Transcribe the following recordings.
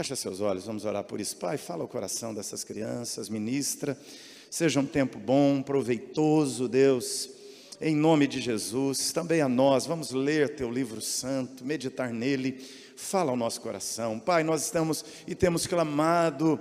Fecha seus olhos, vamos orar por isso. Pai, fala ao coração dessas crianças, ministra. Seja um tempo bom, proveitoso, Deus, em nome de Jesus. Também a nós, vamos ler Teu livro santo, meditar nele. Fala ao nosso coração. Pai, nós estamos e temos clamado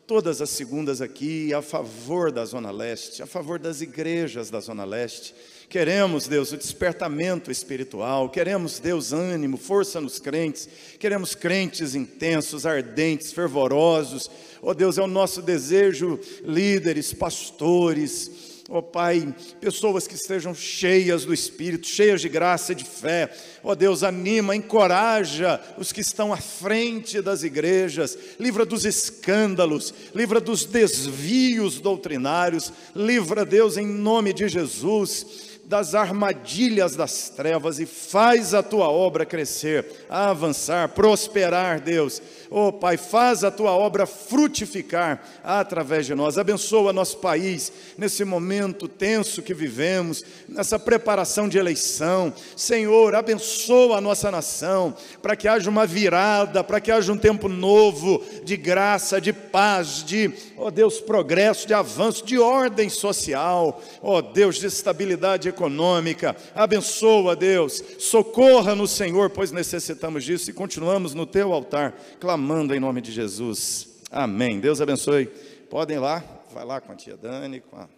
todas as segundas aqui a favor da Zona Leste, a favor das igrejas da Zona Leste. Queremos, Deus, o despertamento espiritual, queremos, Deus, ânimo, força nos crentes, queremos crentes intensos, ardentes, fervorosos. Ó Deus, é o nosso desejo, líderes, pastores, ó Pai, pessoas que estejam cheias do Espírito, cheias de graça e de fé. Ó Deus, anima, encoraja os que estão à frente das igrejas, livra dos escândalos, livra dos desvios doutrinários, livra, Deus, em nome de Jesus, das armadilhas das trevas e faz a Tua obra crescer, avançar, prosperar, Deus. Oh Pai, faz a Tua obra frutificar através de nós. Abençoa nosso país nesse momento tenso que vivemos, nessa preparação de eleição. Senhor, abençoa a nossa nação, para que haja uma virada, para que haja um tempo novo de graça, de paz, de, ó Deus, progresso, de avanço, de ordem social, ó Deus, de estabilidade econômica. Abençoa, Deus, socorra no Senhor, pois necessitamos disso, e continuamos no Teu altar, clamando em nome de Jesus, amém. Deus abençoe. Podem ir lá, vai lá com a tia Dani, com a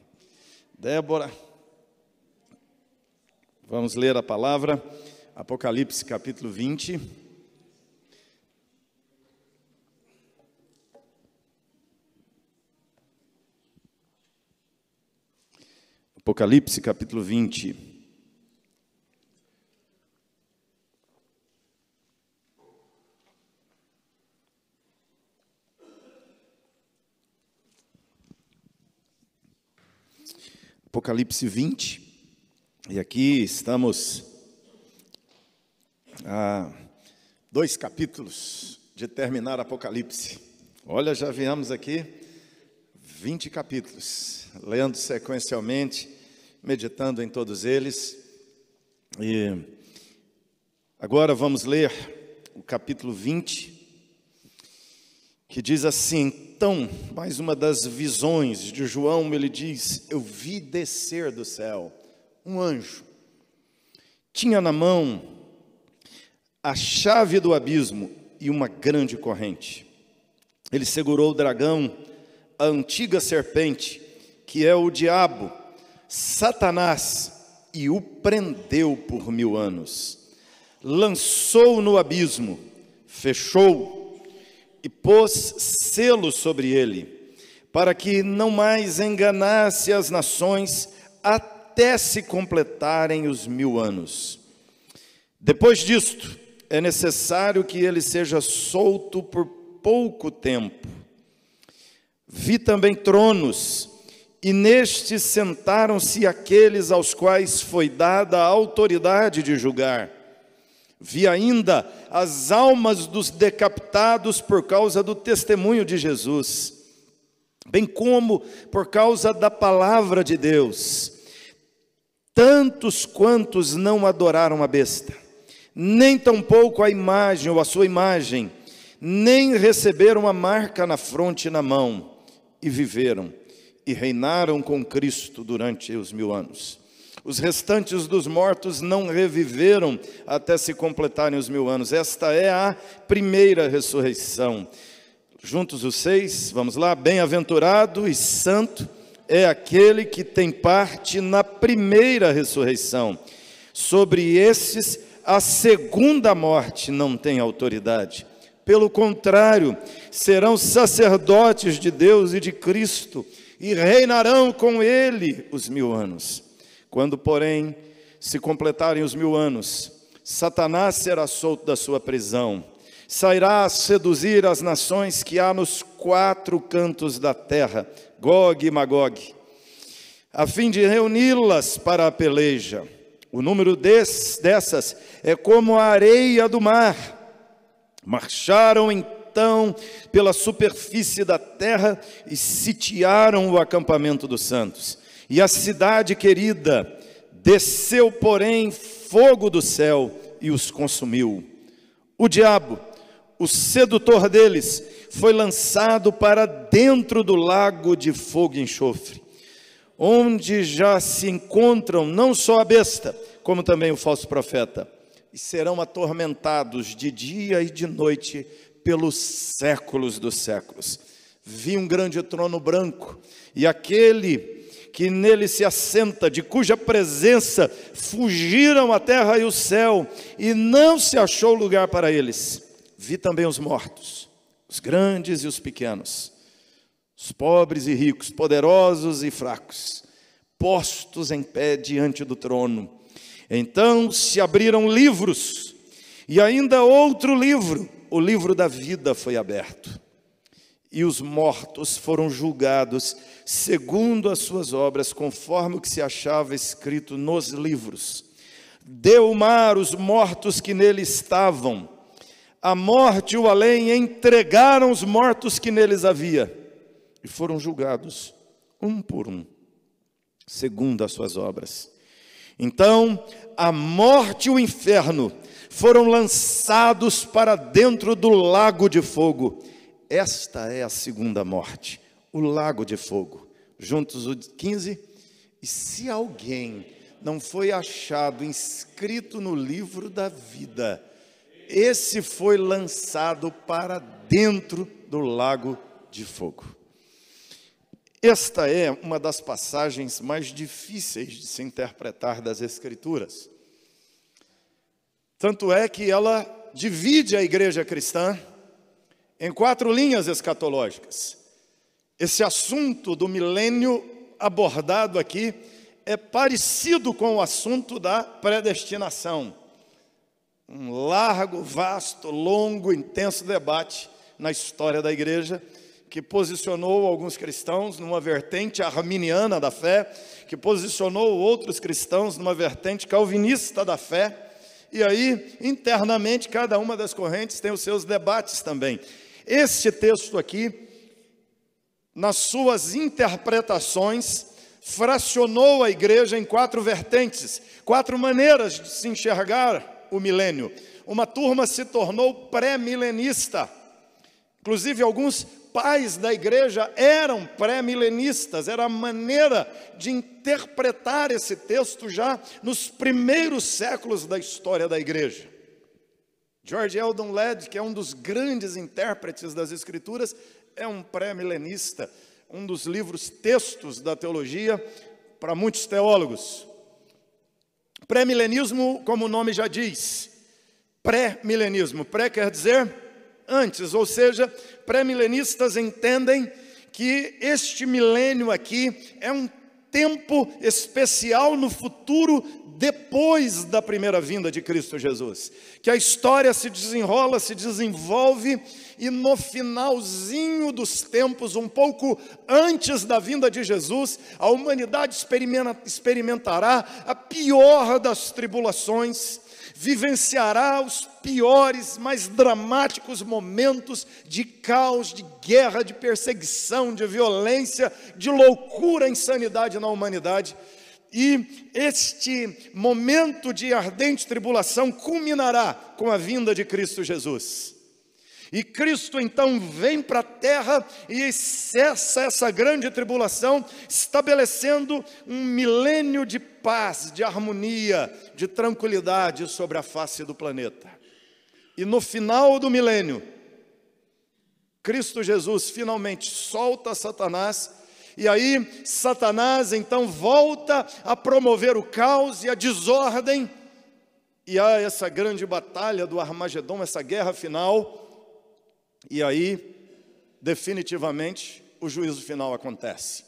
Débora. Vamos ler a palavra, Apocalipse capítulo 20. Apocalipse capítulo 20. Apocalipse 20, e aqui estamos a 2 capítulos de terminar Apocalipse. Olha, já viemos aqui 20 capítulos, lendo sequencialmente, meditando em todos eles. E agora vamos ler o capítulo 20, que diz assim: então, mais uma das visões de João, ele diz: eu vi descer do céu um anjo, tinha na mão a chave do abismo e uma grande corrente. Ele segurou o dragão, a antiga serpente, que é o diabo, Satanás, e o prendeu por 1000 anos. Lançou-o no abismo, fechou-o, e pôs selo sobre ele, para que não mais enganasse as nações, até se completarem os 1000 anos. Depois disto, é necessário que ele seja solto por pouco tempo. Vi também tronos, e nestes sentaram-se aqueles aos quais foi dada a autoridade de julgar. Vi ainda as almas dos decapitados por causa do testemunho de Jesus, bem como por causa da palavra de Deus. Tantos quantos não adoraram a besta, nem tampouco a imagem ou a sua imagem, nem receberam a marca na fronte e na mão, e viveram e reinaram com Cristo durante os 1000 anos. Os restantes dos mortos não reviveram até se completarem os 1000 anos. Esta é a primeira ressurreição. Juntos os 6, vamos lá. Bem-aventurado e santo é aquele que tem parte na primeira ressurreição. Sobre estes, a segunda morte não tem autoridade. Pelo contrário, serão sacerdotes de Deus e de Cristo, e reinarão com ele os 1000 anos. Quando, porém, se completarem os 1000 anos, Satanás será solto da sua prisão, sairá a seduzir as nações que há nos 4 cantos da terra, Gog e Magog, a fim de reuni-las para a peleja. O número dessas é como a areia do mar. Marcharam então pela superfície da terra e sitiaram o acampamento dos santos. E a cidade querida desceu, porém, fogo do céu e os consumiu. O diabo, o sedutor deles, foi lançado para dentro do lago de fogo e enxofre, onde já se encontram não só a besta, como também o falso profeta, e serão atormentados de dia e de noite pelos séculos dos séculos. Vi um grande trono branco, e aquele que nele se assenta, de cuja presença fugiram a terra e o céu, e não se achou lugar para eles. Vi também os mortos, os grandes e os pequenos, os pobres e ricos, poderosos e fracos, postos em pé diante do trono. Então se abriram livros, e ainda outro livro, o livro da vida, foi aberto. E os mortos foram julgados segundo as suas obras, conforme o que se achava escrito nos livros. Deu o mar os mortos que nele estavam. A morte e o além entregaram os mortos que neles havia, e foram julgados, um por um, segundo as suas obras. Então, a morte e o inferno foram lançados para dentro do lago de fogo. Esta é a segunda morte, o lago de fogo. Juntos o 15. E se alguém não foi achado inscrito no livro da vida, esse foi lançado para dentro do lago de fogo. Esta é uma das passagens mais difíceis de se interpretar das Escrituras. Tanto é que ela divide a igreja cristã em 4 linhas escatológicas. Esse assunto do milênio abordado aqui é parecido com o assunto da predestinação. Um largo, vasto, longo, intenso debate na história da igreja, que posicionou alguns cristãos numa vertente arminiana da fé, que posicionou outros cristãos numa vertente calvinista da fé, e aí, internamente, cada uma das correntes tem os seus debates também. Este texto aqui, nas suas interpretações, fracionou a igreja em 4 vertentes, 4 maneiras de se enxergar o milênio. Uma turma se tornou pré-milenista, inclusive alguns pais da igreja eram pré-milenistas, era a maneira de interpretar esse texto já nos primeiros séculos da história da igreja. George Eldon Ladd, que é um dos grandes intérpretes das Escrituras, é um pré-milenista, um dos livros textos da teologia para muitos teólogos. Pré-milenismo, como o nome já diz, pré-milenismo, pré quer dizer antes, ou seja, pré-milenistas entendem que este milênio aqui é um tempo especial no futuro, depois da primeira vinda de Cristo Jesus, que a história se desenrola, se desenvolve, e no finalzinho dos tempos, um pouco antes da vinda de Jesus, a humanidade experimentará a pior das tribulações, vivenciará os piores, mais dramáticos momentos de caos, de guerra, de perseguição, de violência, de loucura, insanidade na humanidade. E este momento de ardente tribulação culminará com a vinda de Cristo Jesus. E Cristo então vem para a terra e cessa essa grande tribulação, estabelecendo um milênio de paz, de harmonia, de tranquilidade sobre a face do planeta. E no final do milênio, Cristo Jesus finalmente solta Satanás, e aí Satanás então volta a promover o caos e a desordem, e há essa grande batalha do Armagedon, essa guerra final. E aí, definitivamente, o juízo final acontece.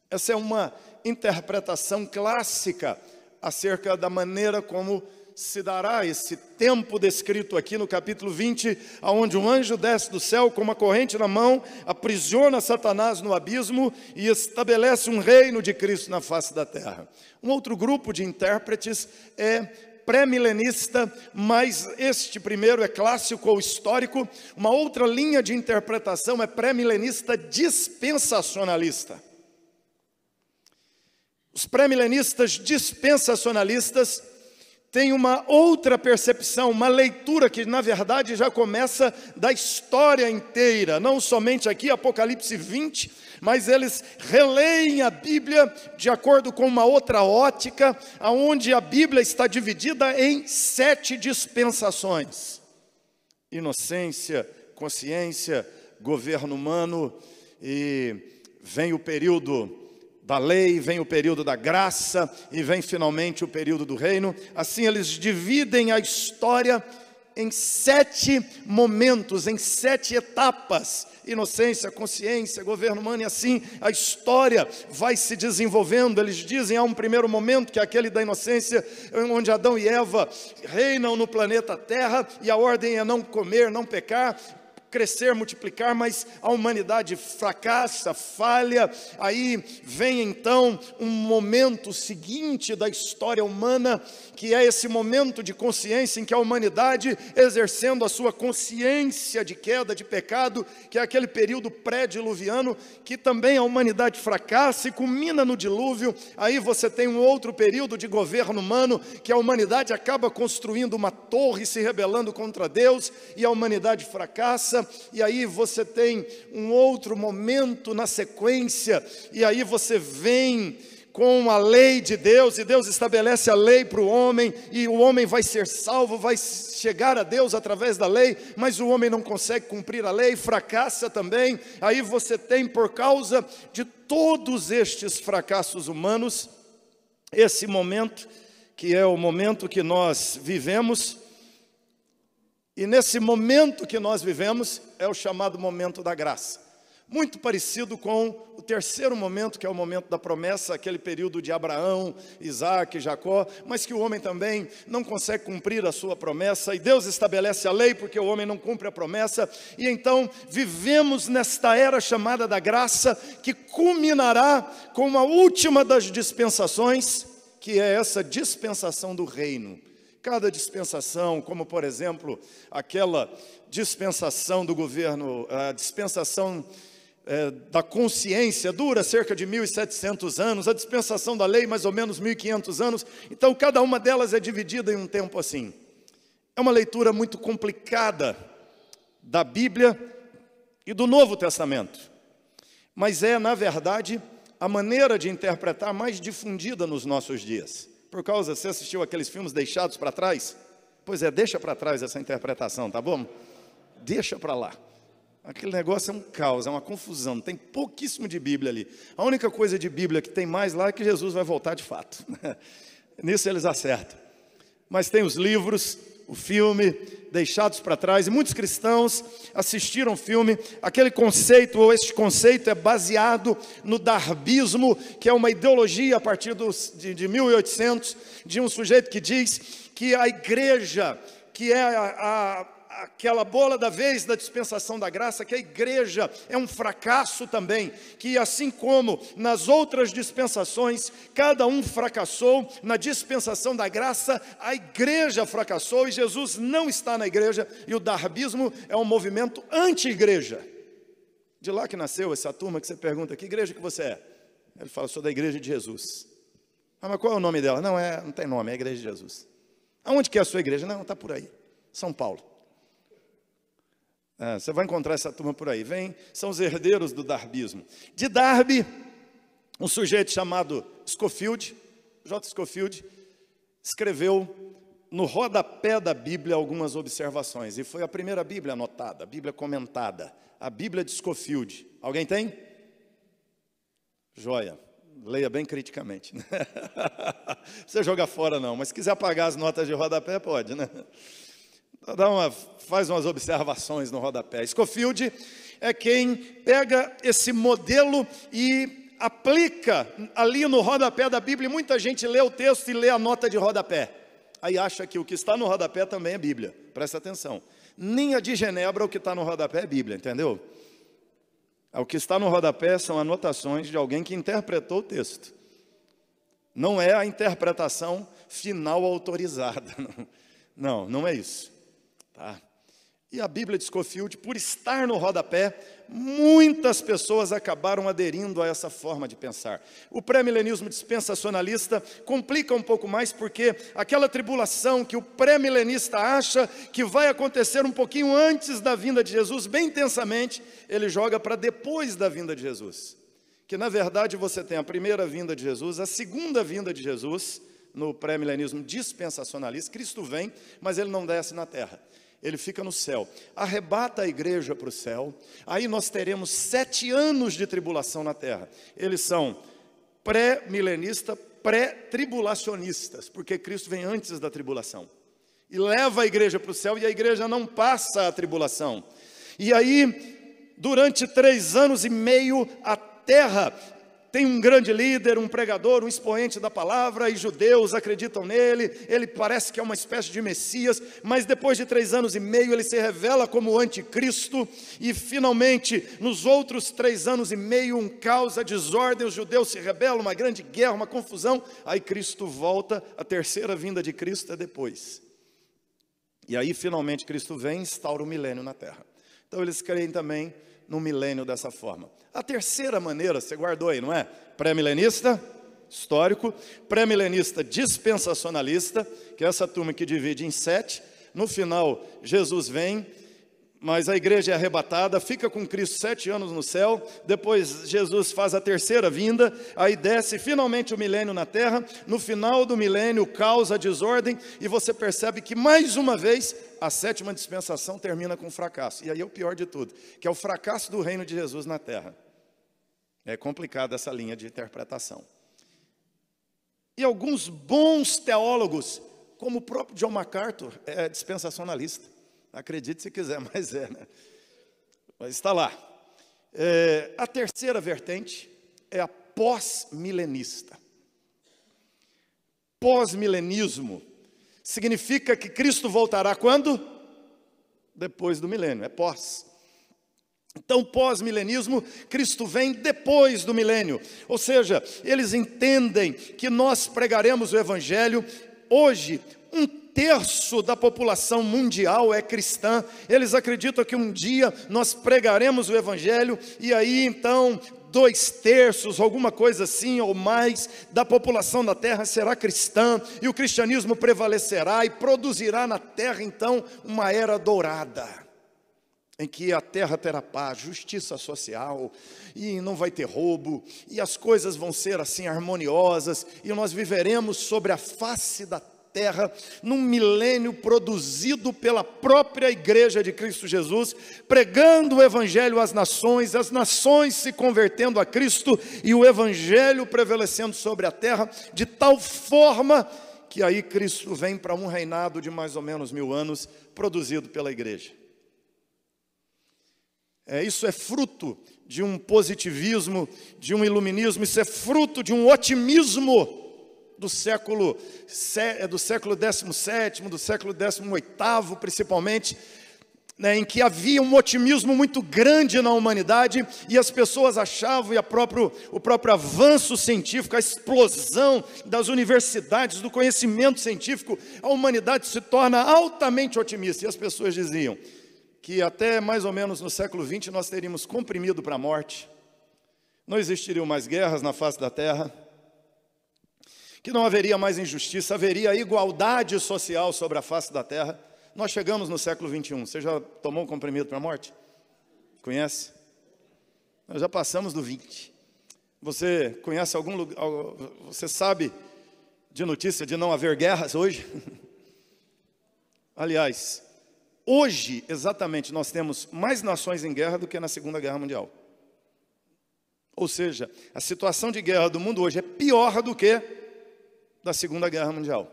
Essa é uma interpretação clássica acerca da maneira como se dará esse tempo descrito aqui no capítulo 20, onde um anjo desce do céu com uma corrente na mão, aprisiona Satanás no abismo e estabelece um reino de Cristo na face da terra. Um outro grupo de intérpretes é pré-milenista, mas este primeiro é clássico ou histórico. Uma outra linha de interpretação é pré-milenista dispensacionalista. Os pré-milenistas dispensacionalistas tem uma outra percepção, uma leitura que na verdade já começa da história inteira, não somente aqui, Apocalipse 20, mas eles releem a Bíblia de acordo com uma outra ótica, onde a Bíblia está dividida em 7 dispensações: inocência, consciência, governo humano, e vem o período da lei, vem o período da graça, e vem finalmente o período do reino. Assim eles dividem a história em 7 momentos, em 7 etapas: inocência, consciência, governo humano, e assim a história vai se desenvolvendo. Eles dizem, há um primeiro momento, que é aquele da inocência, onde Adão e Eva reinam no planeta Terra, e a ordem é não comer, não pecar, crescer, multiplicar, mas a humanidade fracassa, falha. Aí vem então um momento seguinte da história humana, que é esse momento de consciência, em que a humanidade, exercendo a sua consciência de queda, de pecado, que é aquele período pré-diluviano, que também a humanidade fracassa e culmina no dilúvio. Aí você tem um outro período de governo humano, que a humanidade acaba construindo uma torre, se rebelando contra Deus, e a humanidade fracassa. E aí você tem um outro momento na sequência, e aí você vem com a lei de Deus, e Deus estabelece a lei para o homem, e o homem vai ser salvo, vai chegar a Deus através da lei, mas o homem não consegue cumprir a lei, fracassa também. Aí você tem, por causa de todos estes fracassos humanos, esse momento, que é o momento que nós vivemos. E nesse momento que nós vivemos, é o chamado momento da graça. Muito parecido com o terceiro momento, que é o momento da promessa, aquele período de Abraão, Isaac, Jacó, mas que o homem também não consegue cumprir a sua promessa, e Deus estabelece a lei porque o homem não cumpre a promessa, e então vivemos nesta era chamada da graça, que culminará com a última das dispensações, que é essa dispensação do reino. Cada dispensação, como por exemplo, aquela dispensação do governo, a dispensação da consciência, dura cerca de 1.700 anos, a dispensação da lei mais ou menos 1.500 anos, então cada uma delas é dividida em um tempo assim. É uma leitura muito complicada da Bíblia e do Novo Testamento, mas é, na verdade, a maneira de interpretar mais difundida nos nossos dias. Por causa, você assistiu aqueles filmes deixados para trás? Pois é, deixa para trás essa interpretação, tá bom? Deixa para lá. Aquele negócio é um caos, é uma confusão, tem pouquíssimo de Bíblia ali. A única coisa de Bíblia que tem mais lá é que Jesus vai voltar de fato. Nisso eles acertam. Mas tem os livros, o filme, deixados para trás, e muitos cristãos assistiram o filme. Aquele conceito, ou este conceito, é baseado no darbismo, que é uma ideologia a partir de 1800, de um sujeito que diz que a igreja, que é aquela bola da vez da dispensação da graça, que a igreja é um fracasso também, que assim como nas outras dispensações, cada um fracassou, na dispensação da graça, a igreja fracassou, e Jesus não está na igreja, e o darbismo é um movimento anti-igreja. De lá que nasceu essa turma que você pergunta, que igreja que você é? Ele fala, sou da igreja de Jesus. Ah, mas qual é o nome dela? Não tem nome, é a igreja de Jesus. Aonde que é a sua igreja? Não, está por aí, São Paulo. Você vai encontrar essa turma por aí. São os herdeiros do darbismo. De Darby, um sujeito chamado Scofield, J. Scofield, escreveu no rodapé da Bíblia algumas observações. E foi a primeira Bíblia anotada, a Bíblia comentada, a Bíblia de Scofield. Alguém tem? Joia. Leia bem criticamente. Não precisa jogar fora não, mas se quiser apagar as notas de rodapé, pode, né? Faz umas observações no rodapé. Scofield é quem pega esse modelo e aplica ali no rodapé da Bíblia. Muita gente lê o texto e lê a nota de rodapé. Aí acha que o que está no rodapé também é Bíblia. Presta atenção. Nem a de Genebra, o que está no rodapé é Bíblia, entendeu? O que está no rodapé são anotações de alguém que interpretou o texto. Não é a interpretação final autorizada. Não é isso. Tá? E a Bíblia de Scofield, por estar no rodapé, muitas pessoas acabaram aderindo a essa forma de pensar. O pré-milenismo dispensacionalista complica um pouco mais, porque aquela tribulação que o pré-milenista acha que vai acontecer um pouquinho antes da vinda de Jesus, bem intensamente, ele joga para depois da vinda de Jesus. Que na verdade você tem a primeira vinda de Jesus, a segunda vinda de Jesus, no pré-milenismo dispensacionalista. Cristo vem, mas ele não desce na terra. Ele fica no céu, arrebata a igreja para o céu, aí nós teremos 7 anos de tribulação na terra. Eles são pré-milenistas, pré-tribulacionistas, porque Cristo vem antes da tribulação. E leva a igreja para o céu, e a igreja não passa a tribulação. E aí, durante 3 anos e meio, a terra tem um grande líder, um pregador, um expoente da palavra, e judeus acreditam nele, ele parece que é uma espécie de Messias, mas depois de 3 anos e meio ele se revela como o anticristo, e finalmente, nos outros 3 anos e meio, um caos, a desordem, os judeus se rebelam, uma grande guerra, uma confusão, aí Cristo volta, a terceira vinda de Cristo é depois. E aí finalmente Cristo vem e instaura o milênio na terra. Então eles creem também no milênio dessa forma. A terceira maneira, você guardou aí, não é? Pré-milenista, histórico, pré-milenista dispensacionalista, que é essa turma que divide em 7. No final, Jesus vem, mas a igreja é arrebatada, fica com Cristo 7 anos no céu, depois Jesus faz a terceira vinda, aí desce finalmente o milênio na terra, no final do milênio causa desordem, e você percebe que mais uma vez a 7ª dispensação termina com fracasso, e aí é o pior de tudo, que é o fracasso do reino de Jesus na terra. É complicada essa linha de interpretação. E alguns bons teólogos, como o próprio John MacArthur, é dispensacionalista. Acredite se quiser, mas é, né? Mas está lá. A terceira vertente é a pós-milenista. Pós-milenismo significa que Cristo voltará quando? Depois do milênio, é pós. Então, pós-milenismo, Cristo vem depois do milênio. Ou seja, eles entendem que nós pregaremos o Evangelho. Hoje, 1/3 da população mundial é cristã. Eles acreditam que um dia nós pregaremos o Evangelho, e aí então 2/3, alguma coisa assim ou mais, da população da terra será cristã, e o cristianismo prevalecerá e produzirá na terra então uma era dourada, em que a terra terá paz, justiça social, e não vai ter roubo, e as coisas vão ser assim harmoniosas, e nós viveremos sobre a face da terra, num milênio produzido pela própria igreja de Cristo Jesus, pregando o evangelho às nações, as nações se convertendo a Cristo, e o evangelho prevalecendo sobre a terra, de tal forma que aí Cristo vem para um reinado de mais ou menos 1000 anos, produzido pela igreja. Isso é fruto de um positivismo, de um iluminismo, isso é fruto de um otimismo do século XVII, do século XVIII, principalmente, né, em que havia um otimismo muito grande na humanidade, e as pessoas achavam, e o próprio avanço científico, a explosão das universidades, do conhecimento científico, a humanidade se torna altamente otimista, e as pessoas diziam que até mais ou menos no século XX nós teríamos comprimido para a morte, não existiriam mais guerras na face da terra, que não haveria mais injustiça, haveria igualdade social sobre a face da terra. Nós chegamos no século XXI, você já tomou um comprimido para a morte? Conhece? Nós já passamos do 20. Você conhece algum lugar, você sabe de notícia de não haver guerras hoje? Aliás, hoje, exatamente, nós temos mais nações em guerra do que na Segunda Guerra Mundial. Ou seja, a situação de guerra do mundo hoje é pior do que da Segunda Guerra Mundial.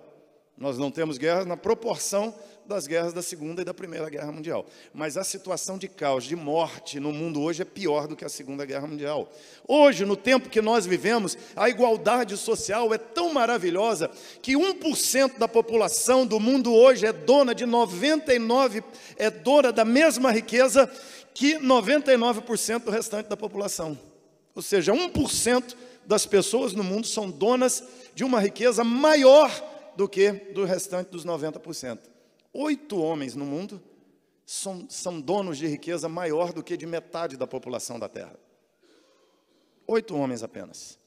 Nós não temos guerra na proporção das guerras da Segunda e da Primeira Guerra Mundial. Mas a situação de caos, de morte no mundo hoje é pior do que a Segunda Guerra Mundial. Hoje, no tempo que nós vivemos, a igualdade social é tão maravilhosa que 1% da população do mundo hoje é dona de 99%, é dona da mesma riqueza que 99% do restante da população. Ou seja, 1% das pessoas no mundo são donas de uma riqueza maior do que do restante dos 90%. 8 homens no mundo são donos de riqueza maior do que de metade da população da terra. 8 homens apenas.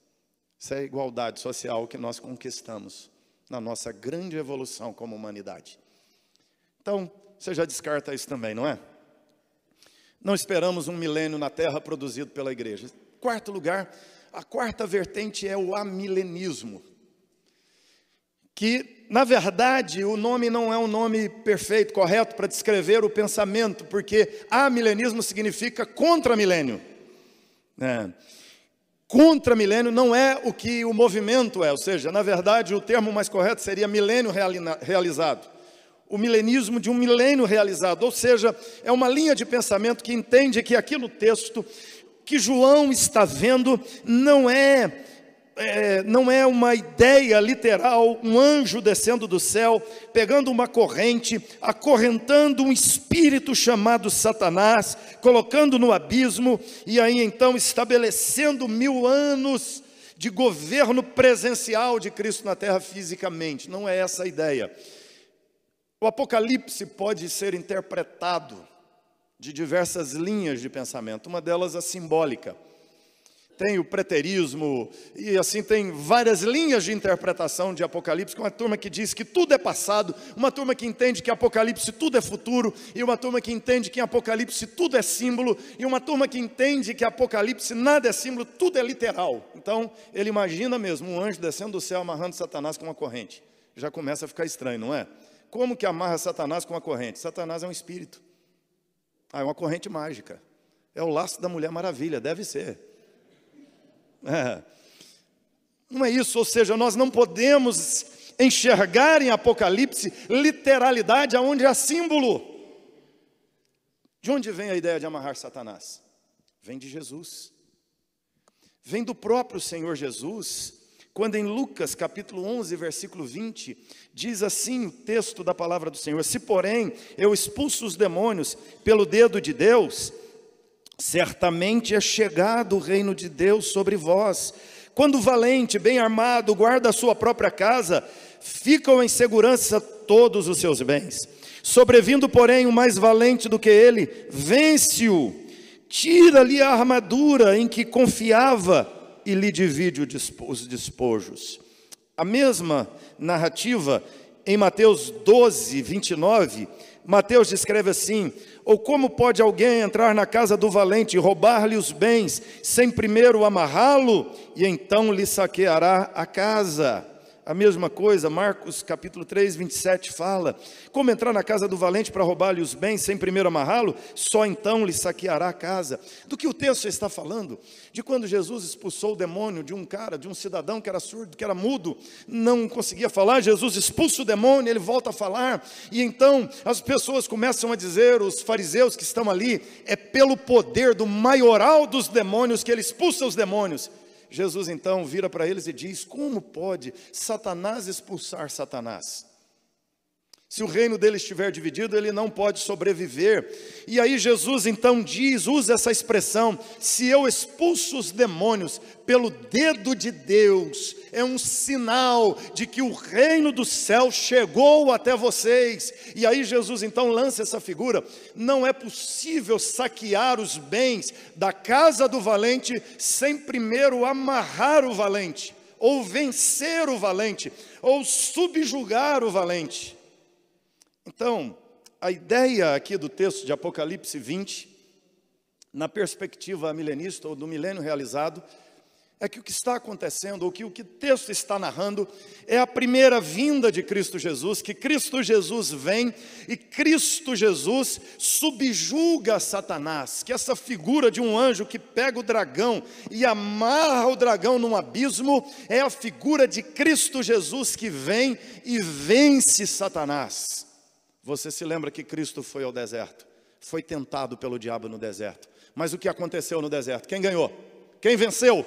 Isso é a igualdade social que nós conquistamos na nossa grande evolução como humanidade. Então, você já descarta isso também, não é? Não esperamos um milênio na terra produzido pela igreja. Quarto lugar, a quarta vertente é o amilenismo. Que, na verdade, o nome não é um nome perfeito, correto, para descrever o pensamento, porque amilenismo significa contra-milênio. Contra-milênio não é o que o movimento é, ou seja, na verdade, o termo mais correto seria milênio realizado. O milenismo de um milênio realizado, ou seja, é uma linha de pensamento que entende que aquilo texto que João está vendo não é uma ideia literal, um anjo descendo do céu, pegando uma corrente, acorrentando um espírito chamado Satanás, colocando no abismo, e aí então estabelecendo 1000 anos de governo presencial de Cristo na terra fisicamente. Não é essa a ideia. O Apocalipse pode ser interpretado de diversas linhas de pensamento, uma delas a simbólica. Tem o preterismo, e assim tem várias linhas de interpretação de Apocalipse, com uma turma que diz que tudo é passado, uma turma que entende que Apocalipse tudo é futuro, e uma turma que entende que em Apocalipse tudo é símbolo, e uma turma que entende que Apocalipse nada é símbolo, tudo é literal. Então, ele imagina mesmo um anjo descendo do céu, amarrando Satanás com uma corrente. Já começa a ficar estranho, não é? Como que amarra Satanás com uma corrente? Satanás é um espírito. É uma corrente mágica. É o laço da Mulher Maravilha, deve ser. Não é isso, ou seja, nós não podemos enxergar em Apocalipse literalidade aonde há símbolo. De onde vem a ideia de amarrar Satanás? Vem de Jesus. Vem do próprio Senhor Jesus, quando em Lucas capítulo 11, versículo 20, diz assim o texto da palavra do Senhor: se porém eu expulso os demônios pelo dedo de Deus, certamente é chegado o reino de Deus sobre vós. Quando o valente, bem armado, guarda a sua própria casa, ficam em segurança todos os seus bens. Sobrevindo, porém, o mais valente do que ele, vence-o, tira-lhe a armadura em que confiava e lhe divide os despojos. A mesma narrativa em Mateus 12, 29, Mateus descreve assim: ou como pode alguém entrar na casa do valente e roubar-lhe os bens, sem primeiro amarrá-lo, e então lhe saqueará a casa? A mesma coisa, Marcos capítulo 3, 27 fala: como entrar na casa do valente para roubar-lhe os bens, sem primeiro amarrá-lo, só então lhe saqueará a casa. Do que o texto está falando? De quando Jesus expulsou o demônio de um cara, de um cidadão que era surdo, que era mudo, não conseguia falar. Jesus expulsa o demônio, ele volta a falar, e então as pessoas começam a dizer, os fariseus que estão ali, é pelo poder do maioral dos demônios que ele expulsa os demônios. Jesus então vira para eles e diz: como pode Satanás expulsar Satanás? Se o reino dele estiver dividido, ele não pode sobreviver. E aí Jesus então diz, usa essa expressão: se eu expulso os demônios pelo dedo de Deus, é um sinal de que o reino do céu chegou até vocês. E aí Jesus então lança essa figura: não é possível saquear os bens da casa do valente sem primeiro amarrar o valente, ou vencer o valente, ou subjugar o valente. Então, a ideia aqui do texto de Apocalipse 20, na perspectiva milenista ou do milênio realizado, é que o que está acontecendo, ou que o que o texto está narrando, é a primeira vinda de Cristo Jesus, que Cristo Jesus vem e Cristo Jesus subjuga Satanás, que essa figura de um anjo que pega o dragão e amarra o dragão num abismo, é a figura de Cristo Jesus que vem e vence Satanás. Você se lembra que Cristo foi ao deserto, foi tentado pelo diabo no deserto, mas o que aconteceu no deserto? Quem ganhou? Quem venceu?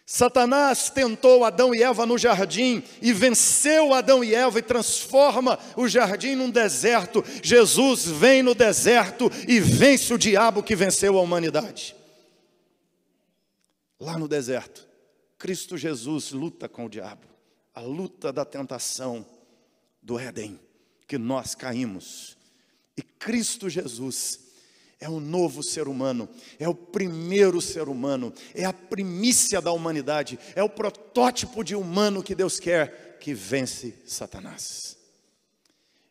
Satanás tentou Adão e Eva no jardim e venceu Adão e Eva e transforma o jardim num deserto. Jesus vem no deserto e vence o diabo que venceu a humanidade. Lá no deserto, Cristo Jesus luta com o diabo, a luta da tentação do Éden, que nós caímos. E Cristo Jesus é um novo ser humano, é o primeiro ser humano, é a primícia da humanidade, é o protótipo de humano que Deus quer, que vence Satanás.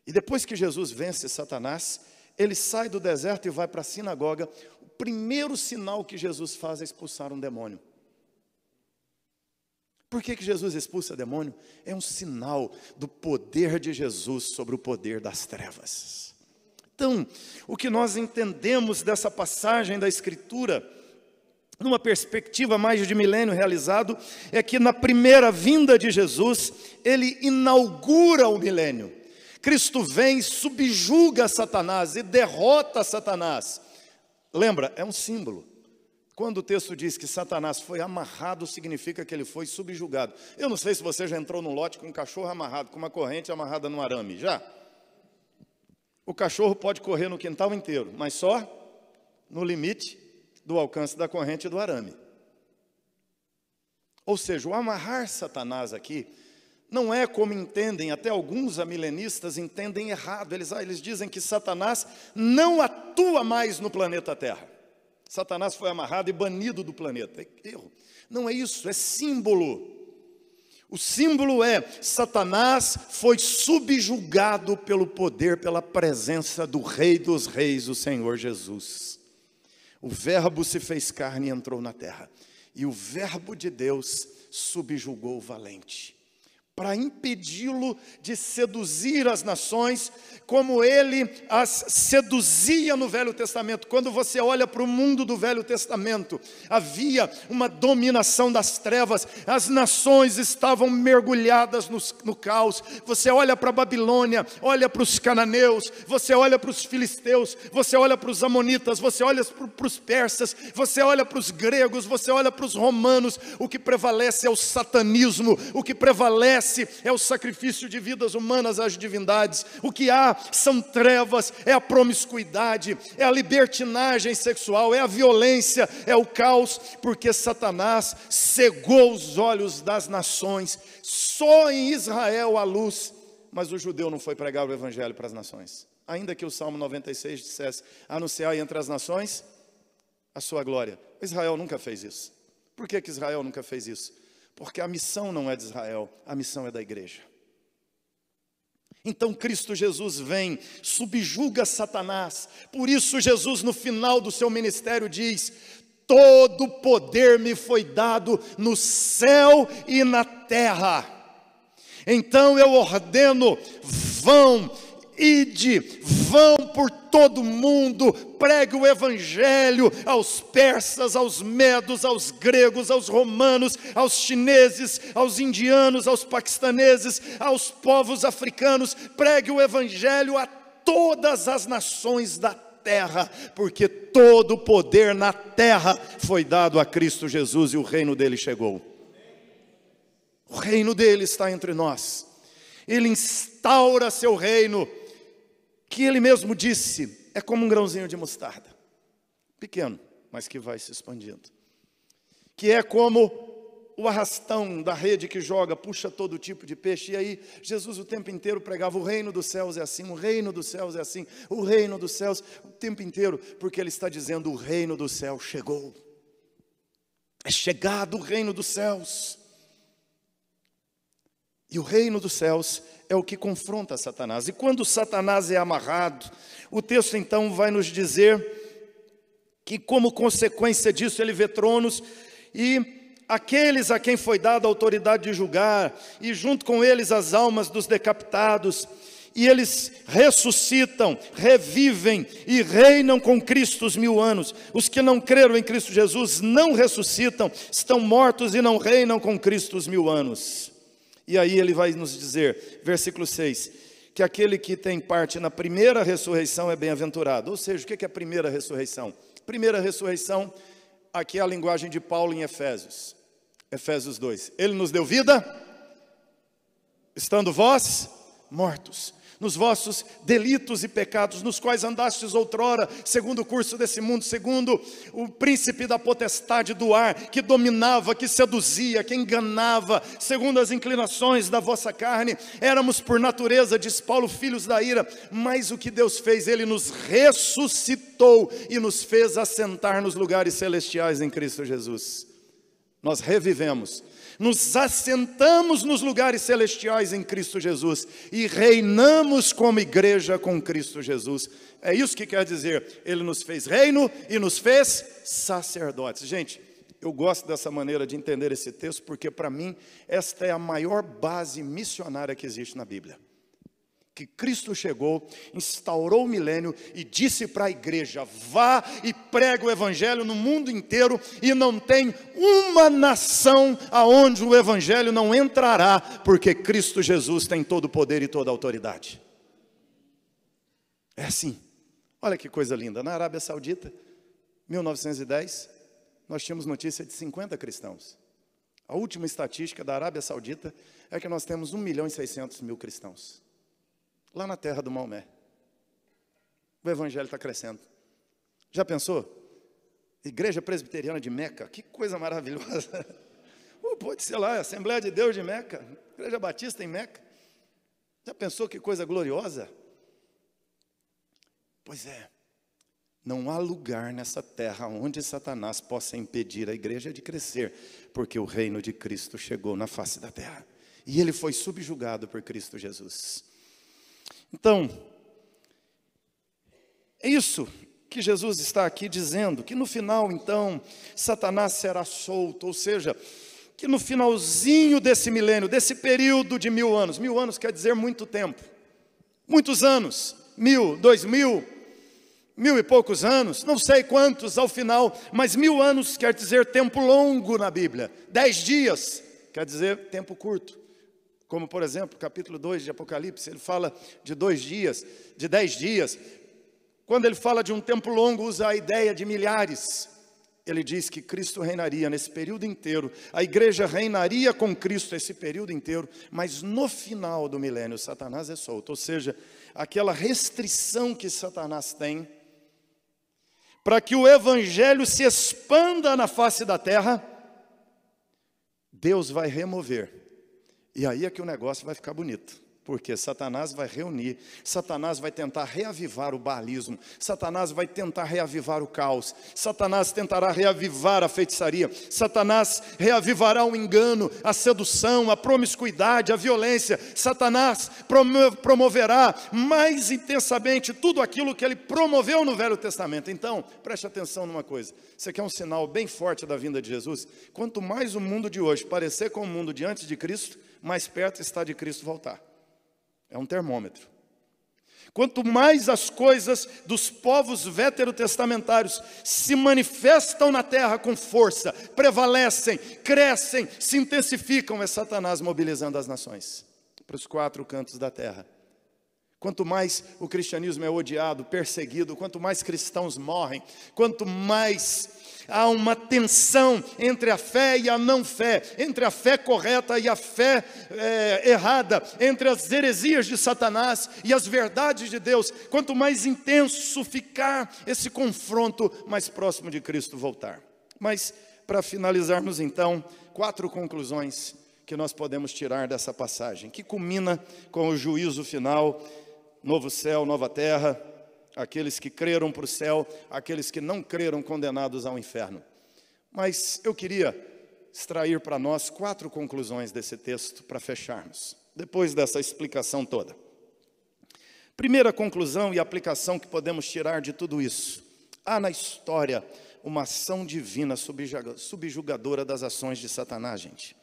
E depois que Jesus vence Satanás, ele sai do deserto e vai para a sinagoga. O primeiro sinal que Jesus faz é expulsar um demônio. Por que Jesus expulsa demônio? É um sinal do poder de Jesus sobre o poder das trevas. Então, o que nós entendemos dessa passagem da Escritura, numa perspectiva mais de milênio realizado, é que na primeira vinda de Jesus, ele inaugura o milênio. Cristo vem, subjuga Satanás e derrota Satanás. Lembra, é um símbolo. Quando o texto diz que Satanás foi amarrado, significa que ele foi subjugado. Eu não sei se você já entrou num lote com um cachorro amarrado, com uma corrente amarrada no arame, já? O cachorro pode correr no quintal inteiro, mas só no limite do alcance da corrente e do arame. Ou seja, o amarrar Satanás aqui não é como entendem, até alguns amilenistas entendem errado. Eles dizem que Satanás não atua mais no planeta Terra. Satanás foi amarrado e banido do planeta. Erro. Não é isso, é símbolo. O símbolo é: Satanás foi subjugado pelo poder, pela presença do Rei dos Reis, o Senhor Jesus. O Verbo se fez carne e entrou na terra. E o Verbo de Deus subjugou o valente, para impedi-lo de seduzir as nações, como ele as seduzia no Velho Testamento. Quando você olha para o mundo do Velho Testamento, havia uma dominação das trevas, as nações estavam mergulhadas no caos. Você olha para a Babilônia, olha para os cananeus, você olha para os filisteus, você olha para os amonitas, você olha para os persas, você olha para os gregos, você olha para os romanos. O que prevalece é o satanismo, o que prevalece é o sacrifício de vidas humanas às divindades. O que há são trevas, é a promiscuidade, é a libertinagem sexual, é a violência, é o caos, porque Satanás cegou os olhos das nações. Só em Israel há luz, mas o judeu não foi pregar o evangelho para as nações. Ainda que o Salmo 96 dissesse: anunciai entre as nações a sua glória. Israel nunca fez isso. Por que Israel nunca fez isso? Porque a missão não é de Israel, a missão é da igreja. Então Cristo Jesus vem, subjuga Satanás. Por isso Jesus, no final do seu ministério, diz: todo poder me foi dado no céu e na terra. Então eu ordeno: vão, ide, vão por todo mundo, pregue o evangelho aos persas, aos medos, aos gregos, aos romanos, aos chineses, aos indianos, aos paquistaneses, aos povos africanos. Pregue o evangelho a todas as nações da terra, porque todo o poder na terra foi dado a Cristo Jesus e o reino dele chegou. O reino dele está entre nós. Ele instaura seu reino, que ele mesmo disse, é como um grãozinho de mostarda, pequeno, mas que vai se expandindo. Que é como o arrastão da rede que joga, puxa todo tipo de peixe. E aí Jesus o tempo inteiro pregava: o reino dos céus é assim, o reino dos céus é assim, o reino dos céus, o tempo inteiro, porque ele está dizendo: o reino do céu chegou. É chegado o reino dos céus. E o reino dos céus é o que confronta Satanás. E quando Satanás é amarrado, o texto então vai nos dizer que, como consequência disso, ele vê tronos e aqueles a quem foi dada a autoridade de julgar, e junto com eles as almas dos decapitados, e eles ressuscitam, revivem e reinam com Cristo os 1000 anos. Os que não creram em Cristo Jesus não ressuscitam, estão mortos e não reinam com Cristo os 1000 anos. E aí ele vai nos dizer, versículo 6, que aquele que tem parte na primeira ressurreição é bem-aventurado. Ou seja, o que é a primeira ressurreição? Primeira ressurreição, aqui é a linguagem de Paulo em Efésios. Efésios 2. Ele nos deu vida, estando vós mortos nos vossos delitos e pecados, nos quais andastes outrora, segundo o curso desse mundo, segundo o príncipe da potestade do ar, que dominava, que seduzia, que enganava, segundo as inclinações da vossa carne. Éramos por natureza, diz Paulo, filhos da ira, mas o que Deus fez, Ele nos ressuscitou e nos fez assentar nos lugares celestiais em Cristo Jesus. Nós revivemos, nos assentamos nos lugares celestiais em Cristo Jesus e reinamos como igreja com Cristo Jesus. É isso que quer dizer, Ele nos fez reino e nos fez sacerdotes. Gente, eu gosto dessa maneira de entender esse texto, porque para mim esta é a maior base missionária que existe na Bíblia. Que Cristo chegou, instaurou o milênio e disse para a igreja: vá e prega o evangelho no mundo inteiro, e não tem uma nação aonde o evangelho não entrará, porque Cristo Jesus tem todo o poder e toda a autoridade. É assim. Olha que coisa linda, na Arábia Saudita, 1910, nós tínhamos notícia de 50 cristãos. A última estatística da Arábia Saudita é que nós temos 1.600.000 cristãos. Lá na terra do Maomé. O evangelho está crescendo. Já pensou? Igreja Presbiteriana de Meca, que coisa maravilhosa. Pode ser lá, Assembleia de Deus de Meca, Igreja Batista em Meca. Já pensou que coisa gloriosa? Pois é, não há lugar nessa terra onde Satanás possa impedir a igreja de crescer, porque o reino de Cristo chegou na face da terra. E ele foi subjugado por Cristo Jesus. Então, é isso que Jesus está aqui dizendo, que no final, então, Satanás será solto, ou seja, que no finalzinho desse milênio, desse período de 1000 anos, 1000 anos quer dizer muito tempo, muitos anos, 1000, 2000, 1000 e poucos anos, não sei quantos ao final, mas 1000 anos quer dizer tempo longo na Bíblia, 10 dias quer dizer tempo curto. Como, por exemplo, capítulo 2 de Apocalipse, ele fala de 2 dias, de 10 dias. Quando ele fala de um tempo longo, usa a ideia de milhares. Ele diz que Cristo reinaria nesse período inteiro. A igreja reinaria com Cristo esse período inteiro. Mas no final do milênio, Satanás é solto. Ou seja, aquela restrição que Satanás tem para que o evangelho se expanda na face da terra, Deus vai remover. E aí é que o negócio vai ficar bonito, porque Satanás vai reunir, Satanás vai tentar reavivar o baalismo, Satanás vai tentar reavivar o caos, Satanás tentará reavivar a feitiçaria, Satanás reavivará o engano, a sedução, a promiscuidade, a violência. Satanás promoverá mais intensamente tudo aquilo que ele promoveu no Velho Testamento. Então, preste atenção numa coisa, isso aqui é um sinal bem forte da vinda de Jesus. Quanto mais o mundo de hoje parecer com o mundo de antes de Cristo, mais perto está de Cristo voltar. É um termômetro. Quanto mais as coisas dos povos veterotestamentários se manifestam na terra com força, prevalecem, crescem, se intensificam, é Satanás mobilizando as nações para os 4 cantos da terra. Quanto mais o cristianismo é odiado, perseguido, quanto mais cristãos morrem, quanto mais há uma tensão entre a fé e a não fé, entre a fé correta e a fé errada, entre as heresias de Satanás e as verdades de Deus, quanto mais intenso ficar esse confronto, mais próximo de Cristo voltar. Mas, para finalizarmos então, 4 conclusões que nós podemos tirar dessa passagem, que culmina com o juízo final, novo céu, nova terra, aqueles que creram para o céu, aqueles que não creram condenados ao inferno. Mas eu queria extrair para nós 4 conclusões desse texto para fecharmos, depois dessa explicação toda. Primeira conclusão e aplicação que podemos tirar de tudo isso: há na história uma ação divina subjugadora das ações de Satanás, gente.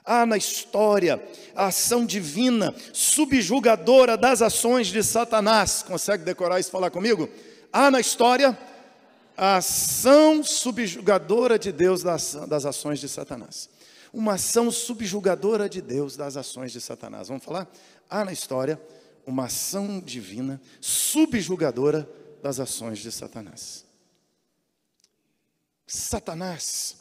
Há na história a ação divina subjugadora das ações de Satanás. Consegue decorar isso e falar comigo? Há na história a ação subjugadora de Deus das ações de Satanás. Uma ação subjugadora de Deus das ações de Satanás. Vamos falar? Há na história uma ação divina subjugadora das ações de Satanás. Satanás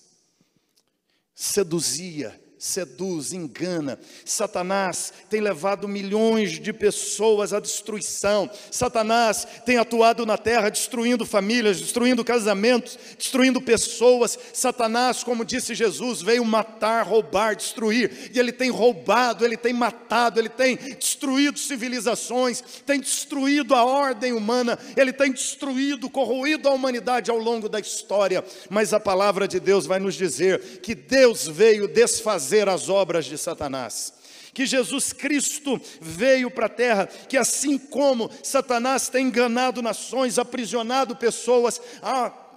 seduzia, seduz, engana. Satanás tem levado milhões de pessoas à destruição. Satanás tem atuado na terra, destruindo famílias, destruindo casamentos, destruindo pessoas. Satanás, como disse Jesus, veio matar, roubar, destruir. E ele tem roubado, ele tem matado, ele tem destruído civilizações, tem destruído a ordem humana, ele tem destruído, corroído a humanidade ao longo da história. Mas a palavra de Deus vai nos dizer que Deus veio desfazer as obras de Satanás, que Jesus Cristo veio para a terra, que assim como Satanás tem enganado nações, aprisionado pessoas,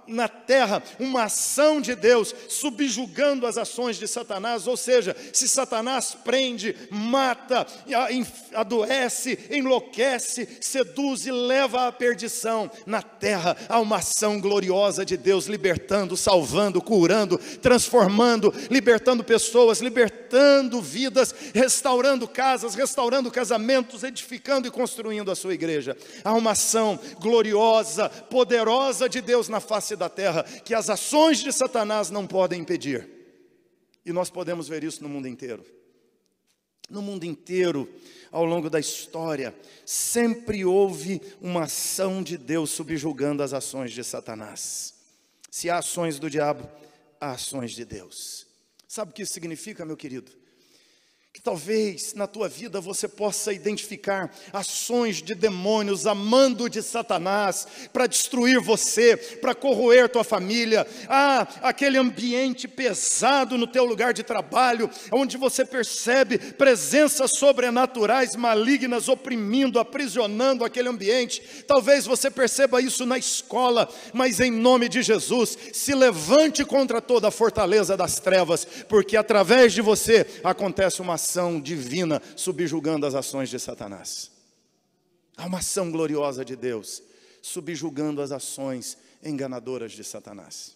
na terra, uma ação de Deus subjugando as ações de Satanás. Ou seja, se Satanás prende, mata, adoece, enlouquece, seduz e leva à perdição, na terra há uma ação gloriosa de Deus, libertando, salvando, curando, transformando, libertando pessoas, libertando vidas, restaurando casas, restaurando casamentos, edificando e construindo a sua igreja. Há uma ação gloriosa, poderosa de Deus na face da terra, que as ações de Satanás não podem impedir. E nós podemos ver isso no mundo inteiro. No mundo inteiro, ao longo da história, sempre houve uma ação de Deus subjugando as ações de Satanás. Se há ações do diabo, há ações de Deus. Sabe o que isso significa, meu querido? Que talvez na tua vida você possa identificar ações de demônios, amando de Satanás, para destruir você, para corroer tua família. Aquele ambiente pesado no teu lugar de trabalho, onde você percebe presenças sobrenaturais, malignas, oprimindo, aprisionando aquele ambiente. Talvez você perceba isso na escola, mas em nome de Jesus, se levante contra toda a fortaleza das trevas, porque através de você acontece uma ação divina subjugando as ações de Satanás. Há uma ação gloriosa de Deus subjugando as ações enganadoras de Satanás.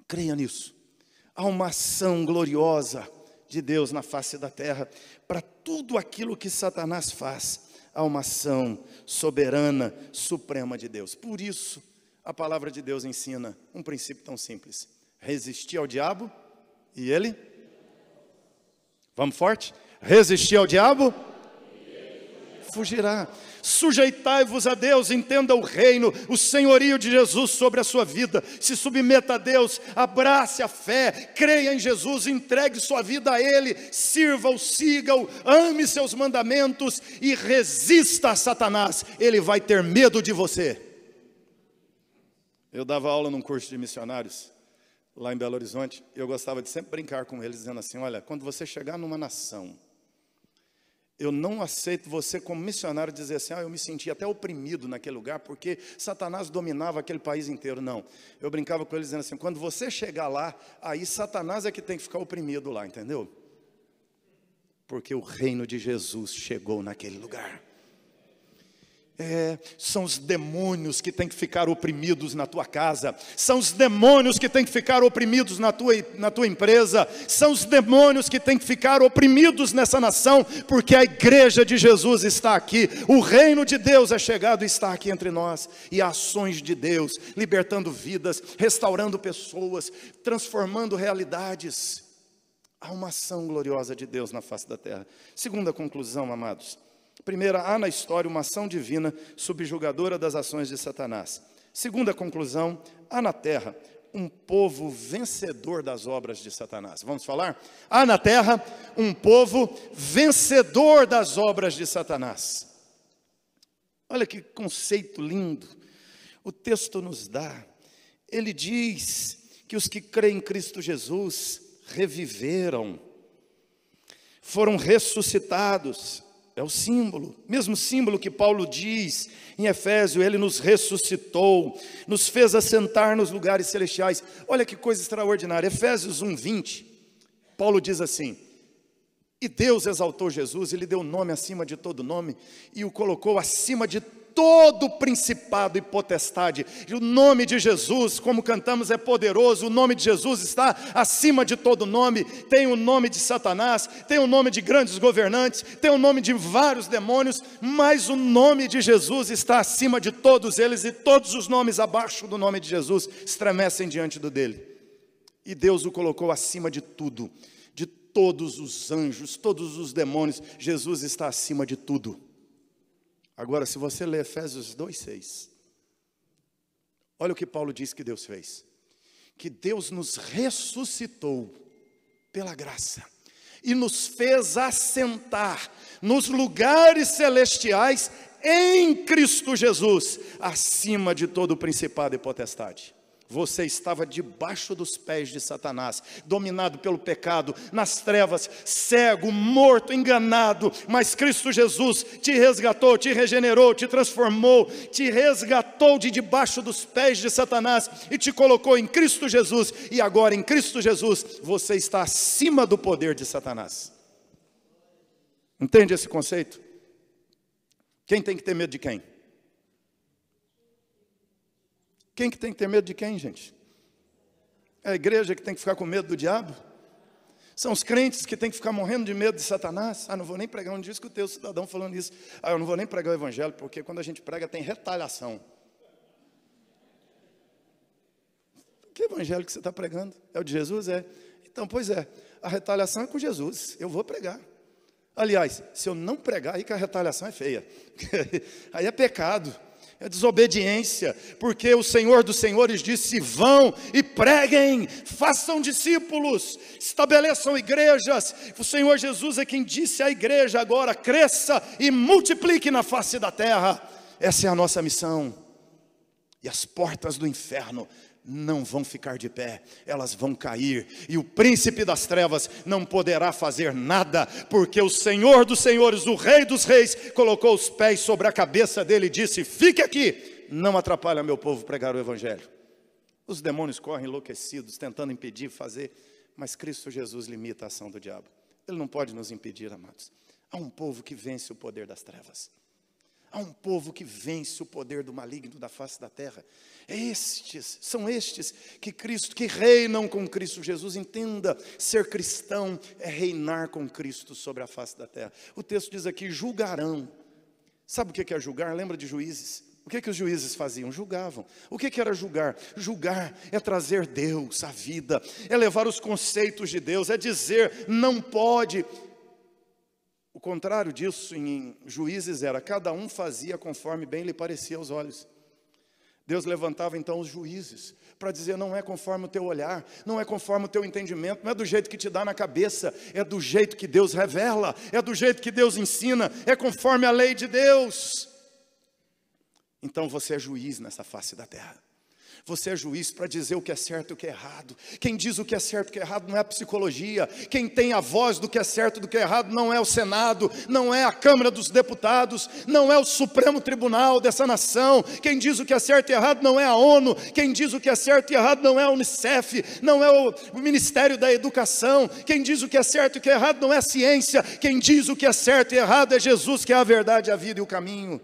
Creia nisso. Há uma ação gloriosa de Deus na face da terra. Para tudo aquilo que Satanás faz, há uma ação soberana, suprema de Deus. Por isso, a palavra de Deus ensina um princípio tão simples: resistir ao diabo e ele... Vamos forte? Resistir ao diabo, fugirá. Sujeitai-vos a Deus, entenda o reino, o senhorio de Jesus sobre a sua vida. Se submeta a Deus, abrace a fé, creia em Jesus, entregue sua vida a Ele, sirva-o, siga-o, ame seus mandamentos e resista a Satanás. Ele vai ter medo de você. Eu dava aula num curso de missionários lá em Belo Horizonte, eu gostava de sempre brincar com eles, dizendo assim: olha, quando você chegar numa nação, eu não aceito você como missionário dizer assim: eu me senti até oprimido naquele lugar, porque Satanás dominava aquele país inteiro. Não, eu brincava com eles dizendo assim: quando você chegar lá, aí Satanás é que tem que ficar oprimido lá, entendeu? Porque o reino de Jesus chegou naquele lugar. São os demônios que têm que ficar oprimidos na tua casa, são os demônios que têm que ficar oprimidos na tua empresa, são os demônios que têm que ficar oprimidos nessa nação, porque a igreja de Jesus está aqui, o reino de Deus é chegado e está aqui entre nós, e ações de Deus, libertando vidas, restaurando pessoas, transformando realidades. Há uma ação gloriosa de Deus na face da terra. Segunda conclusão, amados: primeira, há na história uma ação divina subjugadora das ações de Satanás. Segunda conclusão, há na terra um povo vencedor das obras de Satanás. Vamos falar? Há na terra um povo vencedor das obras de Satanás. Olha que conceito lindo o texto nos dá. Ele diz que os que creem em Cristo Jesus reviveram, foram ressuscitados. É o símbolo, mesmo símbolo que Paulo diz em Efésios: ele nos ressuscitou, nos fez assentar nos lugares celestiais. Olha que coisa extraordinária. Efésios 1:20, Paulo diz assim: e Deus exaltou Jesus, ele deu nome acima de todo nome, e o colocou acima de todo principado e potestade. E o nome de Jesus, como cantamos, é poderoso. O nome de Jesus está acima de todo nome. Tem o nome de Satanás, tem o nome de grandes governantes, tem o nome de vários demônios, mas o nome de Jesus está acima de todos eles, e todos os nomes abaixo do nome de Jesus estremecem diante do dele. E Deus o colocou acima de tudo, de todos os anjos, todos os demônios. Jesus está acima de tudo. Agora, se você ler Efésios 2:6, olha o que Paulo diz que Deus fez. Que Deus nos ressuscitou pela graça e nos fez assentar nos lugares celestiais em Cristo Jesus, acima de todo principado e potestade. Você estava debaixo dos pés de Satanás, dominado pelo pecado, nas trevas, cego, morto, enganado, mas Cristo Jesus te resgatou, te regenerou, te transformou, te resgatou de debaixo dos pés de Satanás e te colocou em Cristo Jesus, e agora em Cristo Jesus você está acima do poder de Satanás. Entende esse conceito? Quem tem que ter medo de quem? Quem que tem que ter medo de quem, gente? É a igreja que tem que ficar com medo do diabo? São os crentes que tem que ficar morrendo de medo de Satanás? Não vou nem pregar. Um dia eu escutei o cidadão falando isso. Eu não vou nem pregar o evangelho, porque quando a gente prega tem retaliação. Que evangelho que você está pregando? É o de Jesus? É. Então, pois é, a retaliação é com Jesus. Eu vou pregar. Aliás, se eu não pregar, aí que a retaliação é feia. Aí é pecado. É desobediência, porque o Senhor dos Senhores disse: vão e preguem, façam discípulos, estabeleçam igrejas. O Senhor Jesus é quem disse à igreja agora: cresça e multiplique na face da terra. Essa é a nossa missão. E as portas do inferno não vão ficar de pé, elas vão cair, e o príncipe das trevas não poderá fazer nada, porque o Senhor dos Senhores, o Rei dos Reis, colocou os pés sobre a cabeça dele e disse: fique aqui, não atrapalha meu povo pregar o evangelho. Os demônios correm enlouquecidos, tentando impedir, fazer, mas Cristo Jesus limita a ação do diabo. Ele não pode nos impedir, amados. Há um povo que vence o poder das trevas. Há um povo que vence o poder do maligno da face da terra. São estes que reinam com Cristo Jesus. Entenda, ser cristão é reinar com Cristo sobre a face da terra. O texto diz aqui: julgarão. Sabe o que é julgar? Lembra de Juízes? O que os juízes faziam? Julgavam. O que era julgar? Julgar é trazer Deus à vida, é levar os conceitos de Deus, é dizer: não pode. O contrário disso em Juízes era: cada um fazia conforme bem lhe parecia aos olhos. Deus levantava então os juízes para dizer: não é conforme o teu olhar, não é conforme o teu entendimento, não é do jeito que te dá na cabeça, é do jeito que Deus revela, é do jeito que Deus ensina, é conforme a lei de Deus. Então você é juiz nessa face da terra. Você é juiz para dizer o que é certo e o que é errado. Quem diz o que é certo e o que é errado não é a psicologia. Quem tem a voz do que é certo e do que é errado não é o Senado, não é a Câmara dos Deputados, não é o Supremo Tribunal dessa nação. Quem diz o que é certo e errado não é a ONU. Quem diz o que é certo e errado não é a Unicef, não é o Ministério da Educação. Quem diz o que é certo e o que é errado não é a ciência. Quem diz o que é certo e errado é Jesus, que é a verdade, a vida e o caminho.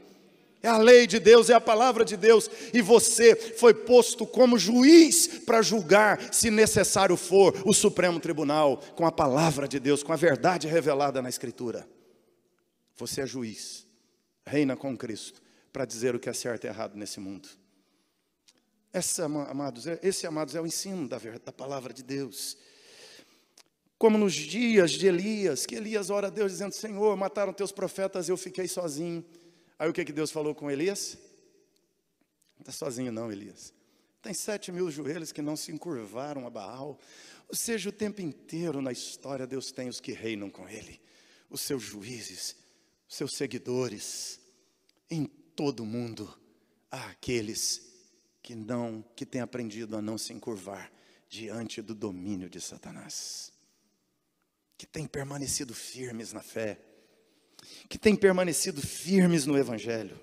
É a lei de Deus, é a palavra de Deus, e você foi posto como juiz para julgar, se necessário for, o Supremo Tribunal, com a palavra de Deus, com a verdade revelada na Escritura. Você é juiz, reina com Cristo, para dizer o que é certo e errado nesse mundo. Esse, amados, é o ensino da palavra de Deus. Como nos dias de Elias, que Elias ora a Deus dizendo: Senhor, mataram teus profetas, eu fiquei sozinho. Aí o que Deus falou com Elias? Não está sozinho não, Elias. Tem 7.000 joelhos que não se encurvaram a Baal. Ou seja, o tempo inteiro na história Deus tem os que reinam com Ele. Os seus juízes, os seus seguidores. Em todo o mundo há aqueles que têm aprendido a não se encurvar diante do domínio de Satanás. Que têm permanecido firmes na fé. Que têm permanecido firmes no Evangelho.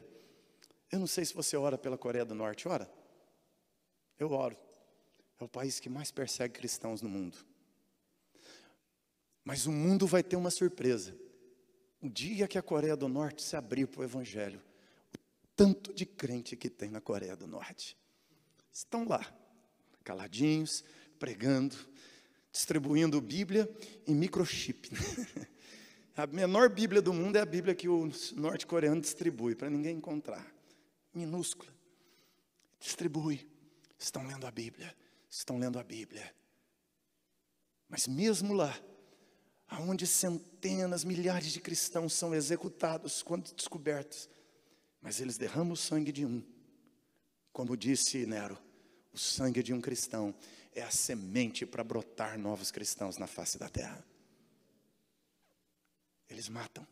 Eu não sei se você ora pela Coreia do Norte. Ora? Eu oro. É o país que mais persegue cristãos no mundo. Mas o mundo vai ter uma surpresa. O dia que a Coreia do Norte se abrir para o Evangelho, o tanto de crente que tem na Coreia do Norte. Estão lá, caladinhos, pregando, distribuindo Bíblia em microchip. A menor Bíblia do mundo é a Bíblia que o norte-coreano distribui, para ninguém encontrar. Minúscula. Distribui. Estão lendo a Bíblia. Estão lendo a Bíblia. Mas mesmo lá, onde centenas, milhares de cristãos são executados quando descobertos, mas eles derramam o sangue de um. Como disse Nero, o sangue de um cristão é a semente para brotar novos cristãos na face da terra. Eles matam.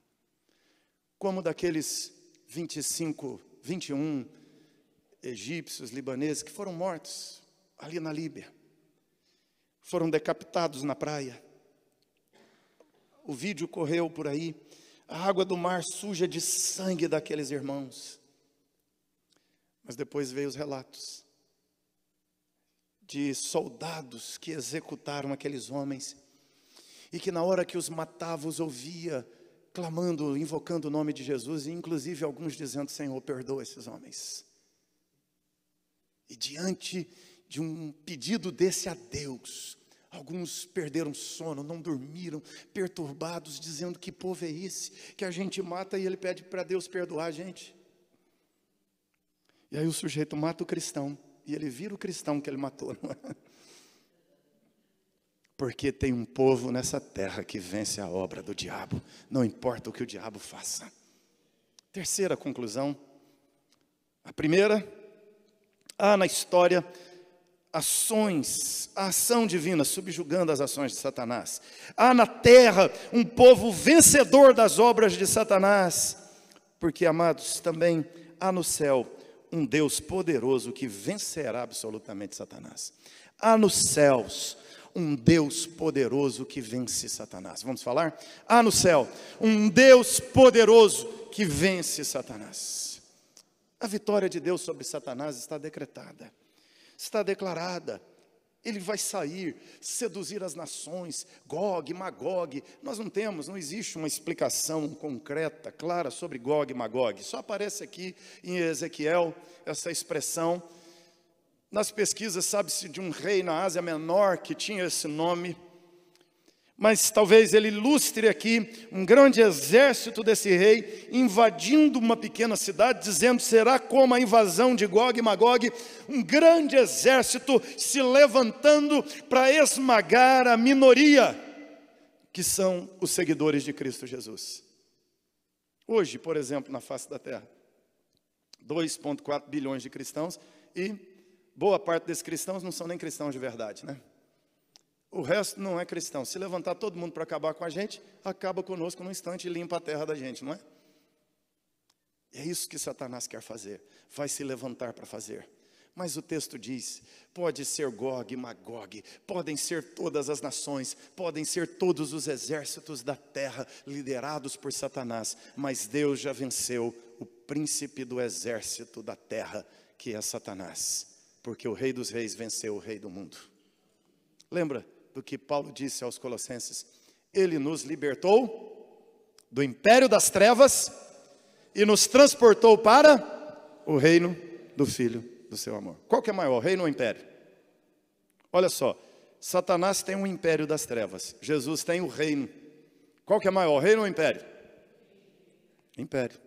Como daqueles 21 egípcios, libaneses, que foram mortos ali na Líbia. Foram decapitados na praia. O vídeo correu por aí. A água do mar suja de sangue daqueles irmãos. Mas depois veio os relatos de soldados que executaram aqueles homens e que na hora que os matavam os ouvia clamando, invocando o nome de Jesus, e inclusive alguns dizendo: Senhor, perdoa esses homens. E diante de um pedido desse a Deus, alguns perderam sono, não dormiram, perturbados, dizendo: que povo é esse que a gente mata e ele pede para Deus perdoar a gente? E aí o sujeito mata o cristão, e ele vira o cristão que ele matou, não é? Porque tem um povo nessa terra que vence a obra do diabo, não importa o que o diabo faça. Terceira conclusão. A primeira, há na história ações, a ação divina subjugando as ações de Satanás. Há na terra um povo vencedor das obras de Satanás. Porque, amados, também há no céu um Deus poderoso que vencerá absolutamente Satanás. Há nos céus um Deus poderoso que vence Satanás. Vamos falar? Há no céu um Deus poderoso que vence Satanás. A vitória de Deus sobre Satanás está decretada, está declarada. Ele vai sair, seduzir as nações, Gog, Magog. Nós não existe uma explicação concreta, clara sobre Gog e Magog. Só aparece aqui em Ezequiel essa expressão. Nas pesquisas sabe-se de um rei na Ásia Menor que tinha esse nome. Mas talvez ele ilustre aqui um grande exército desse rei invadindo uma pequena cidade, dizendo: será como a invasão de Gog e Magog, um grande exército se levantando para esmagar a minoria, que são os seguidores de Cristo Jesus. Hoje, por exemplo, na face da terra, 2,4 bilhões de cristãos, e boa parte desses cristãos não são nem cristãos de verdade, né? O resto não é cristão. Se levantar todo mundo para acabar com a gente, acaba conosco num instante e limpa a terra da gente, não é? É isso que Satanás quer fazer. Vai se levantar para fazer. Mas o texto diz: pode ser Gog e Magog, podem ser todas as nações, podem ser todos os exércitos da terra liderados por Satanás, mas Deus já venceu o príncipe do exército da terra, que é Satanás, porque o Rei dos Reis venceu o Rei do mundo. Lembra do que Paulo disse aos Colossenses? Ele nos libertou do império das trevas e nos transportou para o reino do Filho do seu amor. Qual que é maior, o reino ou o império? Olha só, Satanás tem um império das trevas, Jesus tem o reino. Qual que é maior, o reino ou o império? Império.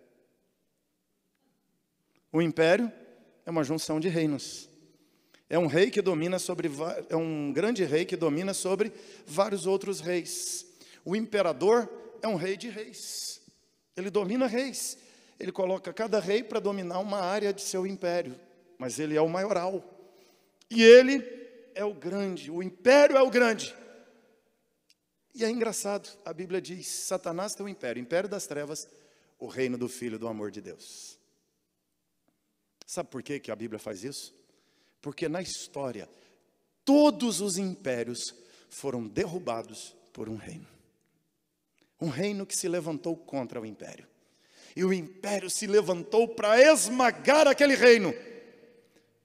O império é uma junção de reinos. É um rei que domina sobre, é um grande rei que domina sobre vários outros reis. O imperador é um rei de reis. Ele domina reis. Ele coloca cada rei para dominar uma área de seu império. Mas ele é o maioral. E ele é o grande. O império é o grande. E é engraçado, a Bíblia diz: Satanás tem o império das trevas, o reino do Filho do amor de Deus. Sabe por que a Bíblia faz isso? Porque na história, todos os impérios foram derrubados por um reino. Um reino que se levantou contra o império. E o império se levantou para esmagar aquele reino.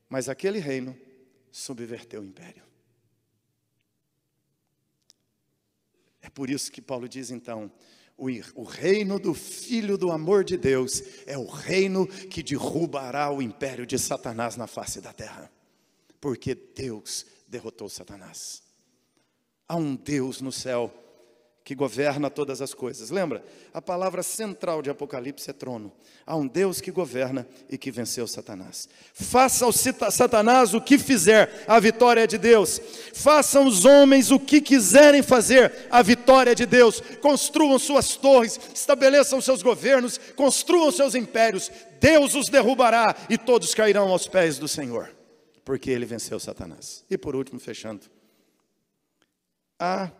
Mas aquele reino subverteu o império. É por isso que Paulo diz então: o reino do Filho do amor de Deus é o reino que derrubará o império de Satanás na face da terra. Porque Deus derrotou Satanás. Há um Deus no céu que governa todas as coisas. Lembra? A palavra central de Apocalipse é trono. Há um Deus que governa e que venceu Satanás. Faça ao Satanás o que fizer, a vitória é de Deus. Façam os homens o que quiserem fazer, a vitória é de Deus. Construam suas torres, estabeleçam seus governos, construam seus impérios. Deus os derrubará e todos cairão aos pés do Senhor, porque Ele venceu Satanás. E por último, fechando, há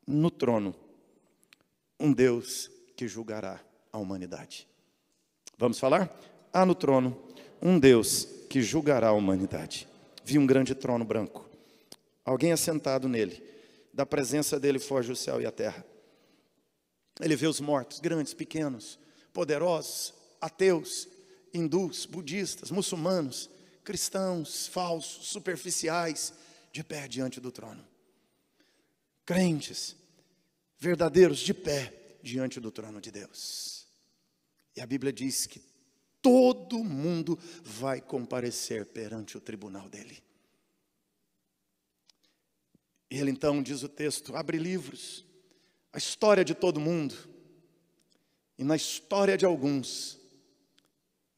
no trono um Deus que julgará a humanidade. Vamos falar? Há no trono um Deus que julgará a humanidade. Vi um grande trono branco, alguém assentado nele. Da presença dele foge o céu e a terra. Ele vê os mortos, grandes, pequenos, poderosos, ateus, hindus, budistas, muçulmanos, cristãos, falsos, superficiais, de pé diante do trono. Crentes, verdadeiros, de pé diante do trono de Deus. E a Bíblia diz que todo mundo vai comparecer perante o tribunal dele. E ele então, diz o texto, abre livros, a história de todo mundo, e na história de alguns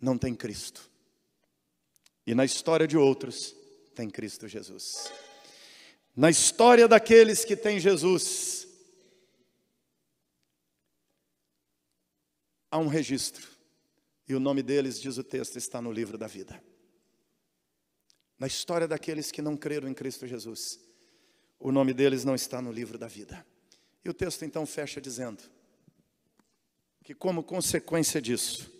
não tem Cristo, e na história de outros tem Cristo Jesus. Na história daqueles que têm Jesus, há um registro, e o nome deles, diz o texto, está no livro da vida. Na história daqueles que não creram em Cristo Jesus, o nome deles não está no livro da vida. E o texto então fecha dizendo que, como consequência disso,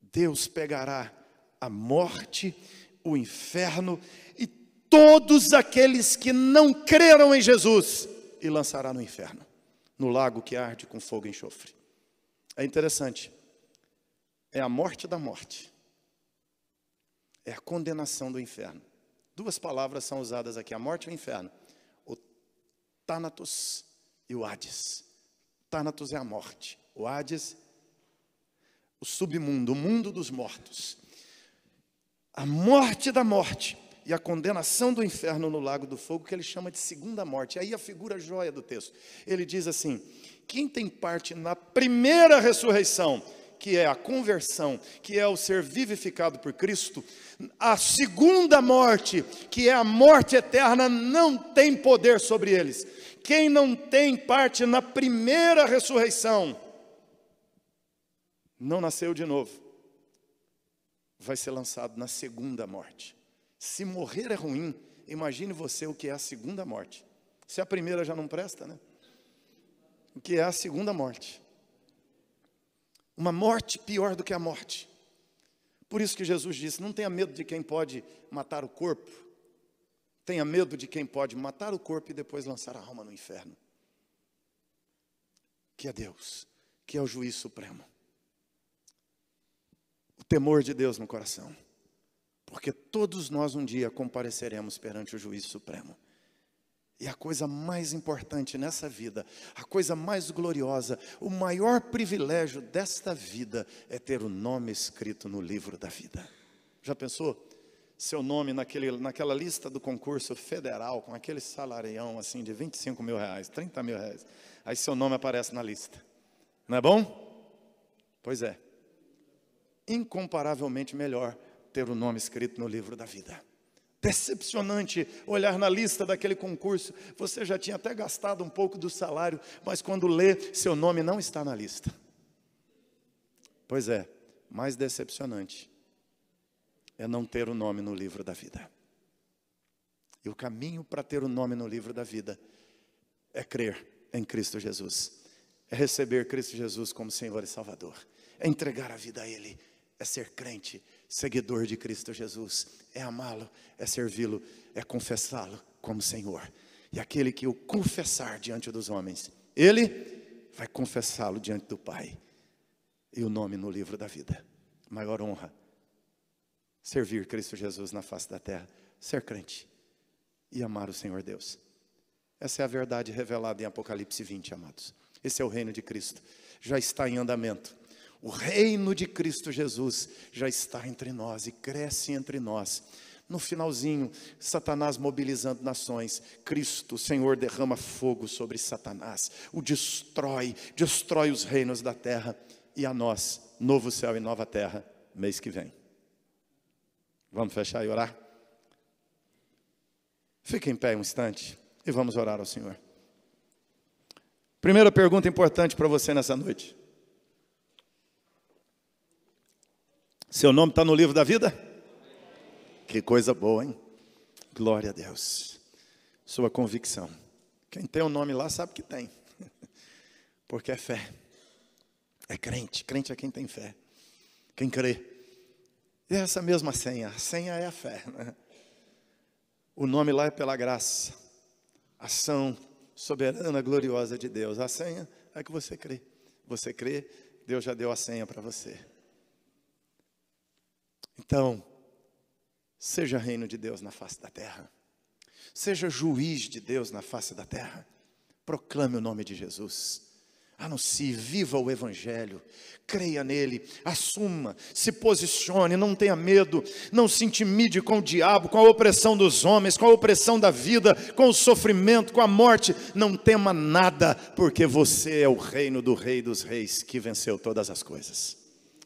Deus pegará a morte, o inferno e todos aqueles que não creram em Jesus e lançará no inferno, no lago que arde com fogo e enxofre. É interessante, é a morte da morte, é a condenação do inferno. Duas palavras são usadas aqui, a morte e o inferno, o Thanatos e o Hades. Thanatos é a morte, o Hades, o submundo, o mundo dos mortos. A morte da morte e a condenação do inferno no lago do fogo, que ele chama de segunda morte. Aí a figura joia do texto. Ele diz assim, quem tem parte na primeira ressurreição, que é a conversão, que é o ser vivificado por Cristo, a segunda morte, que é a morte eterna, não tem poder sobre eles. Quem não tem parte na primeira ressurreição, não nasceu de novo, vai ser lançado na segunda morte. Se morrer é ruim, imagine você o que é a segunda morte. Se a primeira já não presta, né? O que é a segunda morte? Uma morte pior do que a morte. Por isso que Jesus disse, não tenha medo de quem pode matar o corpo. Tenha medo de quem pode matar o corpo e depois lançar a alma no inferno. Que é Deus, que é o juiz supremo. O temor de Deus no coração. Porque todos nós um dia compareceremos perante o juiz supremo. E a coisa mais importante nessa vida, a coisa mais gloriosa, o maior privilégio desta vida é ter o nome escrito no livro da vida. Já pensou? Seu nome naquela lista do concurso federal, com aquele salarião assim de 25 mil reais, 30 mil reais. Aí seu nome aparece na lista. Não é bom? Pois é. Incomparavelmente melhor ter o nome escrito no livro da vida. Decepcionante olhar na lista daquele concurso, você já tinha até gastado um pouco do salário, mas quando lê, seu nome não está na lista. Pois é, mais decepcionante é não ter o nome no livro da vida. E o caminho para ter o nome no livro da vida é crer em Cristo Jesus, é receber Cristo Jesus como Senhor e Salvador, é entregar a vida a Ele, é ser crente, seguidor de Cristo Jesus, é amá-lo, é servi-lo, é confessá-lo como Senhor. E aquele que o confessar diante dos homens, ele vai confessá-lo diante do Pai. E o nome no livro da vida. Maior honra, servir Cristo Jesus na face da terra, ser crente e amar o Senhor Deus. Essa é a verdade revelada em Apocalipse 20, amados. Esse é o reino de Cristo, já está em andamento. O reino de Cristo Jesus já está entre nós e cresce entre nós. No finalzinho, Satanás mobilizando nações, Cristo, o Senhor, derrama fogo sobre Satanás, o destrói os reinos da terra, e a nós, novo céu e nova terra, mês que vem. Vamos fechar e orar? Fique em pé um instante e vamos orar ao Senhor. Primeira pergunta importante para você nessa noite. Seu nome está no livro da vida? Que coisa boa, hein? Glória a Deus. Sua convicção. Quem tem o nome lá sabe que tem. Porque é fé. É crente. Crente é quem tem fé. Quem crê. E é essa mesma senha. A senha é a fé, né? O nome lá é pela graça. Ação soberana, gloriosa de Deus. A senha é que você crê. Você crê, Deus já deu a senha para você. Então, seja reino de Deus na face da terra. Seja juiz de Deus na face da terra. Proclame o nome de Jesus. Anuncie, viva o Evangelho. Creia nele, assuma, se posicione, não tenha medo. Não se intimide com o diabo, com a opressão dos homens, com a opressão da vida, com o sofrimento, com a morte. Não tema nada, porque você é o reino do Rei dos Reis, que venceu todas as coisas.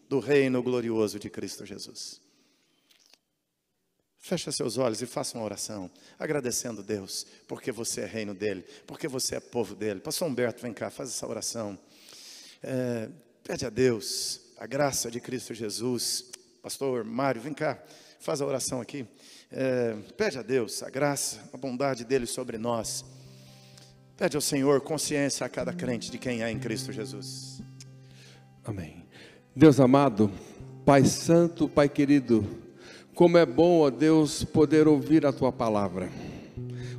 Do reino glorioso de Cristo Jesus. Feche seus olhos e faça uma oração, agradecendo a Deus, porque você é reino dele, porque você é povo dele. Pastor Humberto, vem cá, faz essa oração. Pede a Deus a graça de Cristo Jesus. Pastor Mário, vem cá, faz a oração aqui. Pede a Deus a graça, a bondade dele sobre nós. Pede ao Senhor consciência a cada crente de quem é em Cristo Jesus. Amém. Deus amado, Pai santo, Pai querido, como é bom, ó Deus, poder ouvir a Tua palavra.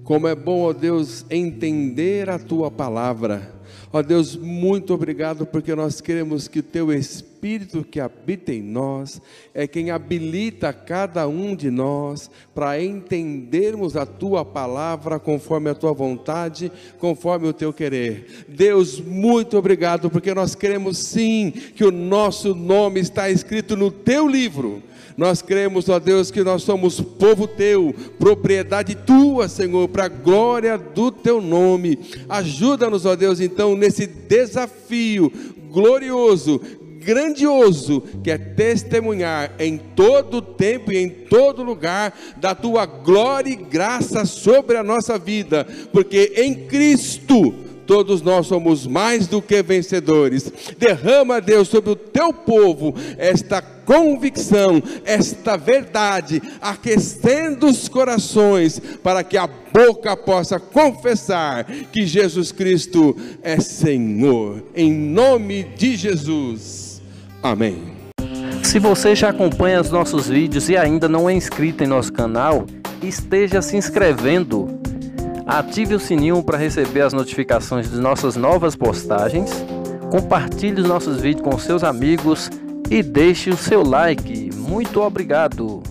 Como é bom, ó Deus, entender a Tua palavra. Ó Deus, muito obrigado, porque nós queremos que Teu Espírito que habita em nós é quem habilita cada um de nós para entendermos a Tua palavra conforme a Tua vontade, conforme o Teu querer. Deus, muito obrigado, porque nós queremos sim que o nosso nome está escrito no Teu livro. Nós cremos, ó Deus, que nós somos povo Teu, propriedade Tua, Senhor, para a glória do Teu nome. Ajuda-nos, ó Deus, então, nesse desafio glorioso, grandioso, que é testemunhar em todo tempo e em todo lugar da Tua glória e graça sobre a nossa vida, porque em Cristo todos nós somos mais do que vencedores. Derrama, Deus, sobre o Teu povo esta convicção, esta verdade, aquecendo os corações, para que a boca possa confessar que Jesus Cristo é Senhor. Em nome de Jesus. Amém. Se você já acompanha os nossos vídeos e ainda não é inscrito em nosso canal, esteja se inscrevendo. Ative o sininho para receber as notificações de nossas novas postagens. Compartilhe os nossos vídeos com seus amigos e deixe o seu like. Muito obrigado!